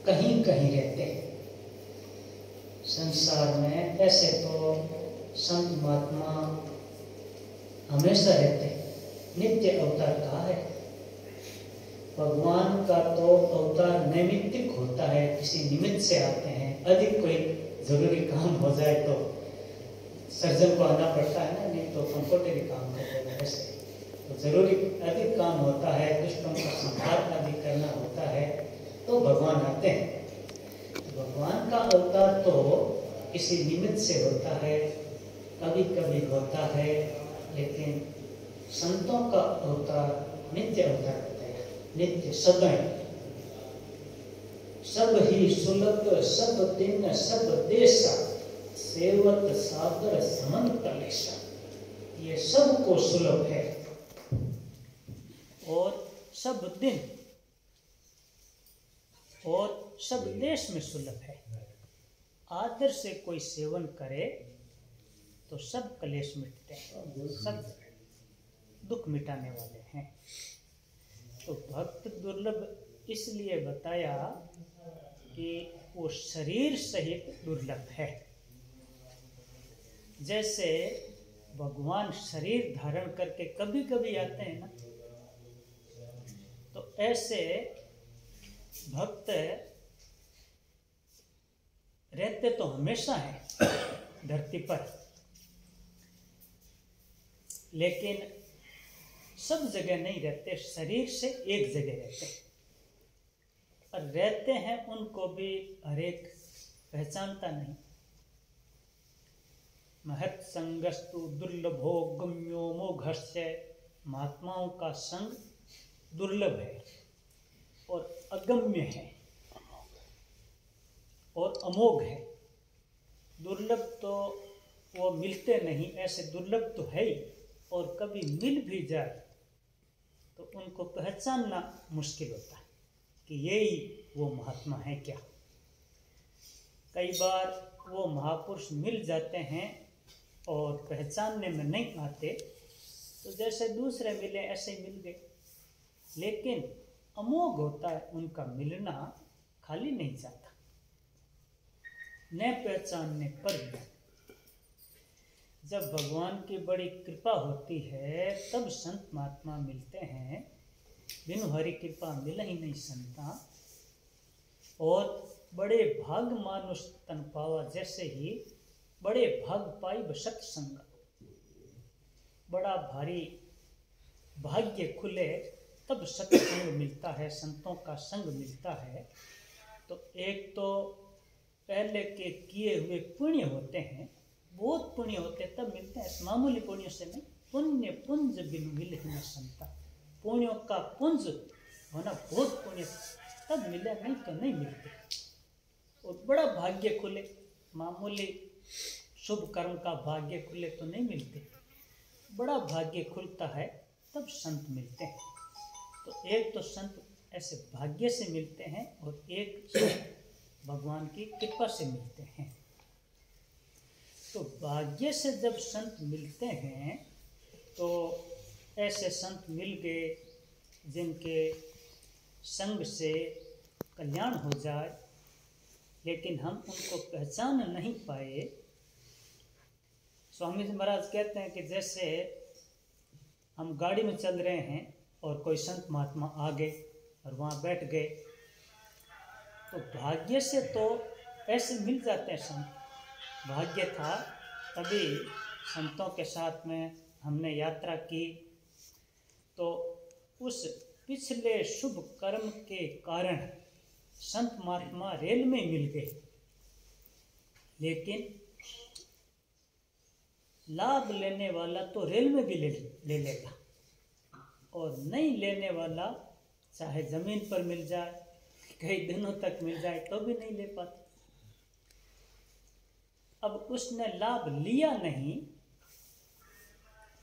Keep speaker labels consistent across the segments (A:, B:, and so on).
A: कहीं कहीं रहते हैं। संसार में ऐसे तो संत महात्मा हमेशा रहते हैं, नित्य अवतार कहा है। भगवान का तो अवतार नैमित्तिक होता है, किसी निमित्त से आते हैं। अधिक कोई जरूरी काम हो जाए तो सर्जन को आना पड़ता है ना, नहीं तो कंप्यूटर काम करते हैं। ऐसे तो जरूरी अधिक काम होता है, दुष्टों का संहार आदि करना होता है, तो भगवान आते हैं। तो भगवान का अवतार तो किसी निमित्त से होता है, कभी कभी होता है, लेकिन संतों का अवतार नित्य अवतार होता है, नित्य सदैव। सब ही सुलभ सब दिन सब देशा, सेवत सादर समन कलेशा। ये सबको सुलभ है और सब दिन और सब देश में सुलभ है। आदर से कोई सेवन करे तो सब कलेश मिटते हैं, सब दुख मिटाने वाले हैं। तो भक्त दुर्लभ इसलिए बताया कि वो शरीर सहित दुर्लभ है। जैसे भगवान शरीर धारण करके कभी कभी आते हैं ना, तो ऐसे भक्त रहते तो हमेशा है धरती पर, लेकिन सब जगह नहीं रहते, शरीर से एक जगह रहते हैं। और रहते हैं उनको भी हर एक पहचानता नहीं। महत् संगस्तु दुर्लभो गम्यो मोघस्य। महात्माओं का संग दुर्लभ है और अगम्य है और अमोघ है। दुर्लभ तो वो मिलते नहीं, ऐसे दुर्लभ तो है ही, और कभी मिल भी जाए तो उनको पहचानना मुश्किल होता है कि यही वो महात्मा है क्या। कई बार वो महापुरुष मिल जाते हैं और पहचानने में नहीं आते, तो जैसे दूसरे मिले ऐसे ही मिल गए, लेकिन अमोघ होता है उनका मिलना, खाली नहीं जाता न पहचानने पर भी। जब भगवान की बड़ी कृपा होती है तब संत महात्मा मिलते हैं, बिनु हरि कृपा मिल ही नहीं संता। और बड़े भाग मानुष तन पावा, जैसे ही बड़े भाग पाई बसत संग। बड़ा भारी भाग्य खुले तब सत्संग मिलता है, संतों का संग मिलता है। तो एक तो पहले के किए हुए पुण्य होते हैं, बहुत पुण्य होते हैं तब मिलते हैं, मामूली पुण्य से नहीं। पुण्य पुंज बिनु मिले न संता। पुण्यों का पुंज होना, बहुत पुण्य तब मिले, नहीं तो नहीं मिलते। और बड़ा भाग्य खुले, मामूली शुभ कर्म का भाग्य खुले तो नहीं मिलते, बड़ा भाग्य खुलता है तब संत मिलते हैं। तो एक तो संत ऐसे भाग्य से मिलते हैं और एक भगवान की कृपा से मिलते हैं। तो भाग्य से जब संत मिलते हैं तो ऐसे संत मिल गए जिनके संग से कल्याण हो जाए, लेकिन हम उनको पहचान नहीं पाए। स्वामी जी महाराज कहते हैं कि जैसे हम गाड़ी में चल रहे हैं और कोई संत महात्मा आ गए और वहाँ बैठ गए, तो भाग्य से तो ऐसे मिल जाते हैं संत। भाग्य था तभी संतों के साथ में हमने यात्रा की, तो उस पिछले शुभ कर्म के कारण संत महात्मा रेल में मिल गए। लेकिन लाभ लेने वाला तो रेल में भी ले लेगा, और नहीं लेने वाला चाहे जमीन पर मिल जाए, कई दिनों तक मिल जाए तो भी नहीं ले पाता। अब उसने लाभ लिया नहीं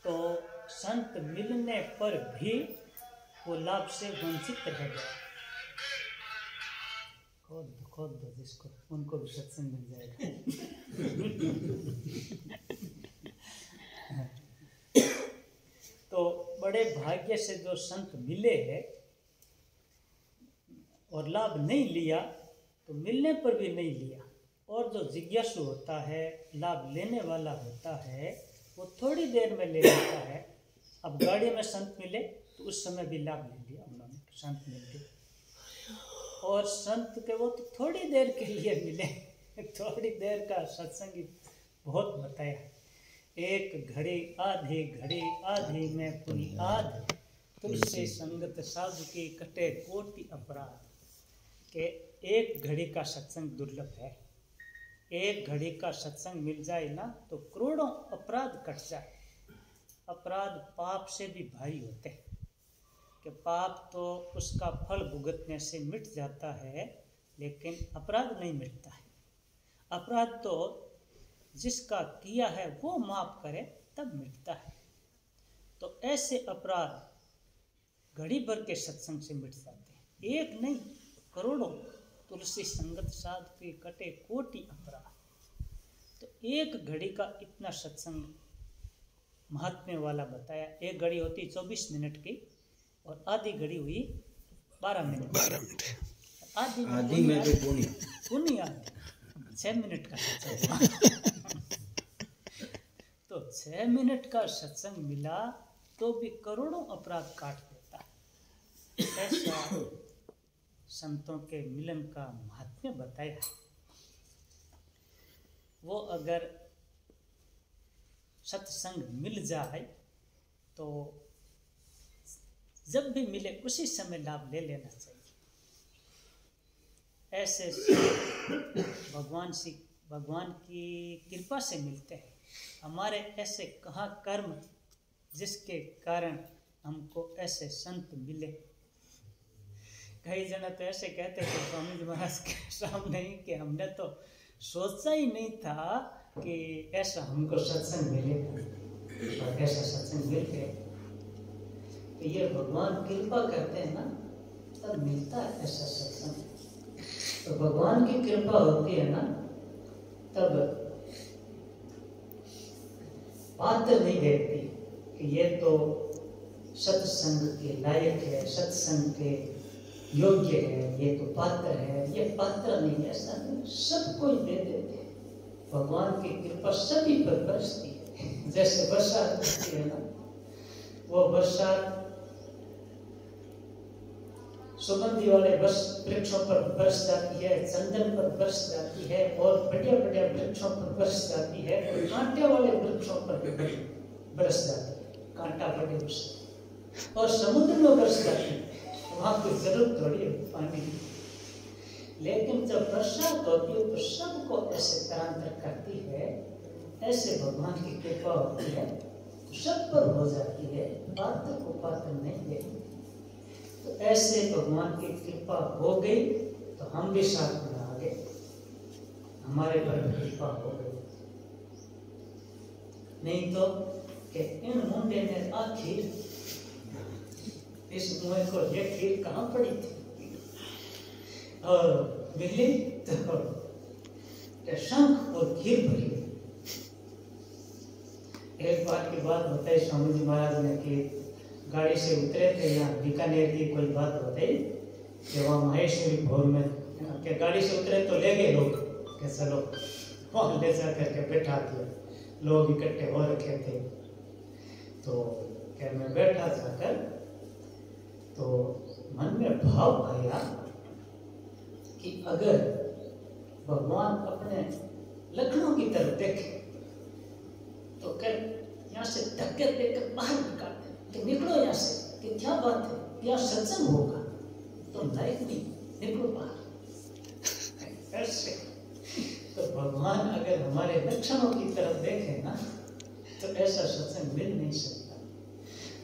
A: तो संत मिलने पर भी वो लाभ से वंचित रह गया। खोद दो जिसको, उनको भी सत्संग मिल जाएगा। तो बड़े भाग्य से जो संत मिले हैं और लाभ नहीं लिया, तो मिलने पर भी नहीं लिया। और जो जिज्ञासु होता है, लाभ लेने वाला होता है, वो थोड़ी देर में ले लेता है। अब गाड़ी में संत मिले तो उस समय भी लाभ ले लिया उन्होंने, संत मिल गए। और संत के वो तो थोड़ी देर के लिए मिले, थोड़ी देर का सत्संग बहुत बताया। एक घड़ी आधी में पूरी आध, तुलसी संगत साधु की कटे कोटि अपराध। के एक घड़ी का सत्संग दुर्लभ है। एक घड़ी का सत्संग मिल जाए ना तो करोड़ों अपराध कट जाए। अपराध पाप से भी भारी होते हैं कि पाप तो उसका फल भुगतने से मिट जाता है, लेकिन अपराध नहीं मिटता है। अपराध तो जिसका किया है वो माफ करे तब मिटता है। तो ऐसे अपराध घड़ी भर के सत्संग से मिट जाते हैं, एक नहीं करोड़ों। तुलसी संगत साध के कटे कोटि अपराध। तो एक घड़ी का इतना सत्संग महात्म्य वाला बताया। एक घड़ी होती 24 मिनट की और आधी घड़ी हुई 12 मिनट। आधी में भी पुण्य आधी 6 मिनट का सत्संग। तो 6 मिनट का सत्संग मिला तो भी करोड़ों अपराध काट देता है। ऐसा संतों के मिलन का महात्म्य बताया। वो अगर सत्संग मिल जाए तो जब भी मिले उसी समय लाभ ले लेना चाहिए। ऐसे भगवान की कृपा से मिलते हैं। हमारे ऐसे कहाँ कर्म जिसके कारण हमको ऐसे संत मिले। कई जन तो ऐसे कहते हैं कि स्वामी जी महाराज के सामने ही कि हमने तो सोचा ही नहीं था कि ऐसा हमको सत्संग मिलेगा, और ऐसा सत्संग मिल गया। तो ये भगवान कृपा करते हैं ना, तब मिलता है ऐसा सत्संग। तो भगवान की कृपा होती है ना, तब पात्र नहीं देखती कि ये तो सत्संग के लायक है, सत्संग के योग्य है, ये तो पात्र है, ये पात्र नहीं। ऐसा नहीं, सबको ही दे देते हैं। भगवान की कृपा सभी पर बरसती है। जैसे बरसात होती है ना, वो बरसात सुगंधी वाले वृक्षों पर बरस जाती है, चंदन पर बरस जाती है, और बढ़िया बढ़िया वृक्षों पर बरस जाती है, और कांटे वाले वृक्षों पर बरस जाती है, कांटा बड़े उससे, और समुद्र में बरस जाती है। वहाँ कोई जरूरत थोड़ी है पानी की। लेकिन जब बरसात होती है तो सबको ऐसे तरांतर करती है। ऐसे भगवान की कृपा होती है तो सब पर हो जाती है, पात्र को पात्र नहीं देती। तो ऐसे भगवान की कृपा हो गई तो हम भी साथ में आ गए, हमारे पर कृपा हो गई। नहीं तो कि इन मुंडे ने आखिर इस मुँह को ये खीर कहाँ पड़ी थी, और मिली तो शंख और खीर भरी। एक बार की बात बताई स्वामी जी महाराज ने कि गाड़ी से उतरे थे, यहाँ बीकानेर की कोई बात बताई कि वहाँ महेश्वरी भवन में के गाड़ी से उतरे तो ले गए लोग कि चलो वहाँ ले जा करके बैठा दिया। लोग इकट्ठे हो रखे थे तो क्या मैं बैठा जाकर, तो मन में भाव आया कि अगर भगवान अपने लखनऊ की तरफ देखे तो कर यहाँ से धक्के देकर बाहर निकाल दे कि निकलो यहाँ से, कि क्या बात है, यहाँ सत्संग होगा, तो लायक नहीं, निकलो बाहर। ऐसे तो भगवान अगर हमारे लक्षणों की तरफ देखे ना तो ऐसा सत्संग मिल नहीं सकता।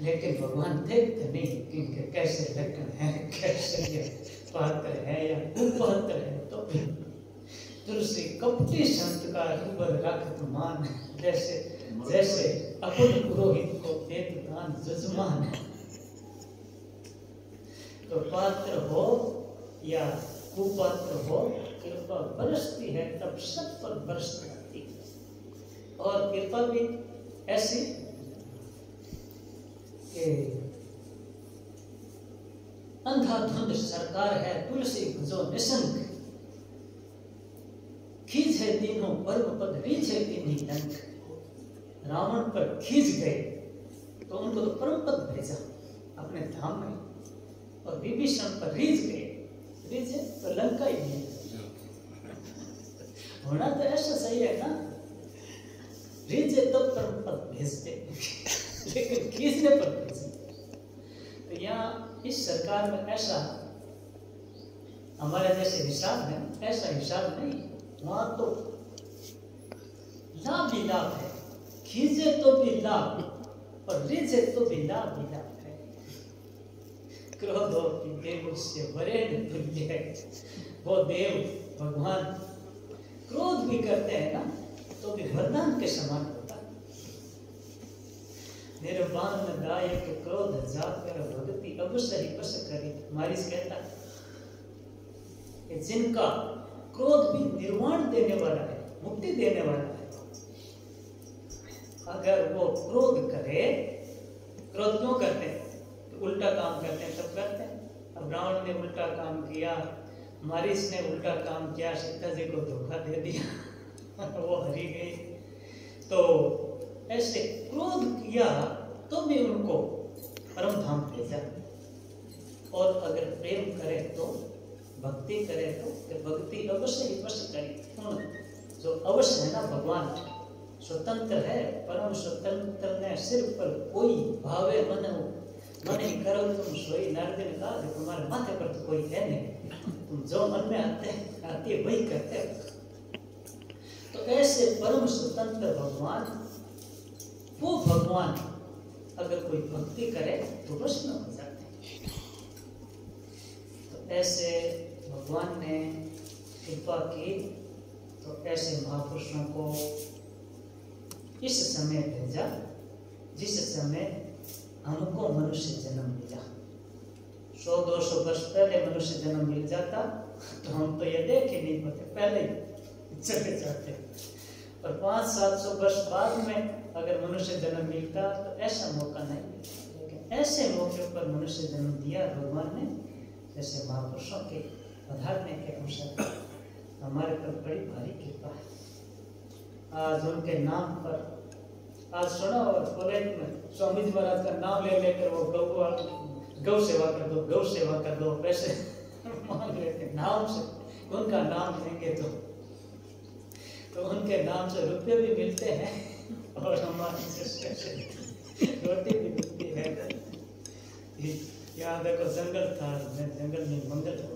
A: लेकिन भगवान देखते नहीं कि कैसे लक्षण है, कैसे ये पात्र है या कुपात्र है। तो तुलसी कपटी संत का रूबर रखत मान, जैसे जैसे अपन पुरोहित को देत दान जजमान। तो पात्र हो या कुपात्र हो, कृपा बरसती है तब सब पर बरस जाती है। और कृपा भी ऐसी कि अंधाधुंध सरकार है तुलसी जो निसंग, तीनों परम पद रीझे तीनी लंक, रावण पर खींच गए तो उनको तो परम पद भेजा अपने धाम में, और विभीषण पर रीझ गए, रीझे तो लंका ही नहीं। होना तो ऐसा सही है ना, रीझे तो परम पद भेजते लेकिन खींचने पर भेजे। तो यहाँ इस सरकार में ऐसा हमारे जैसे हिसाब है, ऐसा हिसाब नहीं। वहां तो लाभ ही लाभ है, खींचे तो भी लाभ और रीझे तो भी लाभ ही लाभ है। क्रोधो की देव से वरेण्य तुल्य है, वो देव भगवान क्रोध भी करते हैं ना तो भी वरदान के समान होता है। निर्वाण दायक क्रोध जाकर भक्ति अवश्य ही बस करी। मारिस कहता है कि जिनका क्रोध भी निर्वाण देने वाला है, मुक्ति देने वाला है, अगर वो क्रोध करे, क्रोध क्यों करते हैं? तो उल्टा काम करते हैं, सब करते हैं। अब रावण ने उल्टा काम किया, मारिस ने उल्टा काम किया, सीता जी को धोखा दे दिया वो हरी गई। तो ऐसे क्रोध किया तो भी उनको परम धाम भेजा, और अगर प्रेम करे तो, भक्ति करे तो भक्ति अवश्य ही वश करी। जो अवश्य है ना, भगवान स्वतंत्र है, परम स्वतंत्र ने सिर पर कोई भावे मन ही करो तुम सोई। नारद ने कहा कि तुम्हारे माथे पर तो कोई है नहीं, तुम जो मन में आते है वही करते हो। तो ऐसे परम स्वतंत्र भगवान, वो भगवान अगर कोई भक्ति करे तो वैष्णव हो जाते हैं। तो ऐसे भगवान ने कृपा की, तो ऐसे महापुरुषों को इस समय भेजा जिस समय हमको मनुष्य जन्म मिला। 100-200 वर्ष पहले मनुष्य जन्म मिल जाता तो हम तो ये देख ही नहीं पाते, पहले ही चले जाते। और 500-700 वर्ष बाद में अगर मनुष्य जन्म मिलता तो ऐसा मौका नहीं मिलता। लेकिन ऐसे मौके पर मनुष्य जन्म दिया भगवान ने, जैसे महापुरुषों के पधारने के अनुसार हमारे पर बड़ी भारी कृपा है। आज उनके नाम पर, आज सुना और कॉलेज में स्वामी जी महाराज का नाम ले लेकर वो गौ सेवा कर दो, गौ सेवा कर दो, पैसे मांग लेते नाम से। उनका नाम लेंगे तो उनके नाम से रुपये भी मिलते हैं और हमारे से रोटी भी मिलती है। यहाँ देखो जंगल था, जंगल में मंगल हो